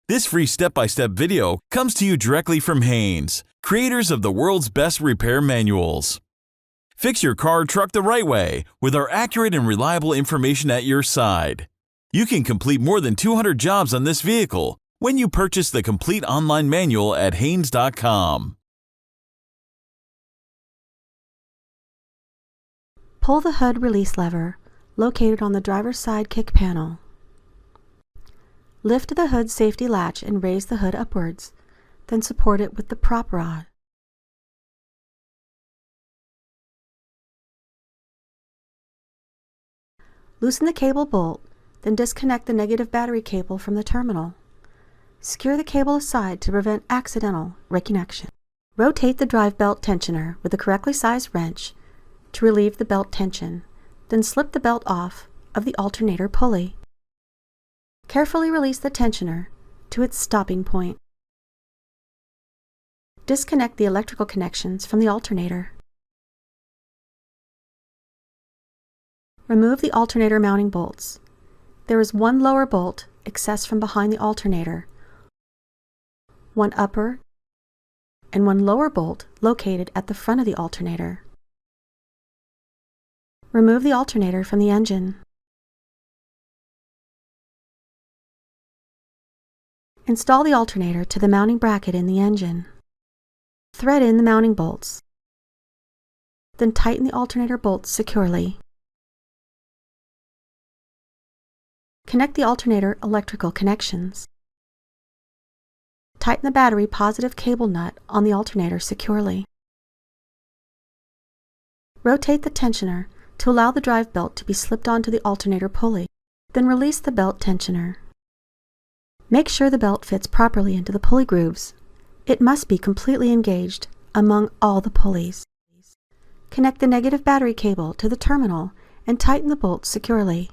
This free step-by-step video comes to you directly from Haynes, creators of the world's best repair manuals. Fix your car or truck the right way with our accurate and reliable information at your side. You can complete more than 200 jobs on this vehicle when you purchase the complete online manual at Haynes.com. Pull the hood release lever located on the driver's side kick panel. Lift the hood safety latch and raise the hood upwards, then support it with the prop rod. Loosen the cable bolt, then disconnect the negative battery cable from the terminal. Secure the cable aside to prevent accidental reconnection. Rotate the drive belt tensioner with a correctly sized wrench to relieve the belt tension, then slip the belt off of the alternator pulley. Carefully release the tensioner to its stopping point. Disconnect the electrical connections from the alternator. Remove the alternator mounting bolts. There is one lower bolt accessed from behind the alternator, one upper and one lower bolt located at the front of the alternator. Remove the alternator from the engine. Install the alternator to the mounting bracket in the engine. Thread in the mounting bolts. Then tighten the alternator bolts securely. Connect the alternator electrical connections. Tighten the battery positive cable nut on the alternator securely. Rotate the tensioner to allow the drive belt to be slipped onto the alternator pulley. Then release the belt tensioner. Make sure the belt fits properly into the pulley grooves. It must be completely engaged among all the pulleys. Connect the negative battery cable to the terminal and tighten the bolts securely.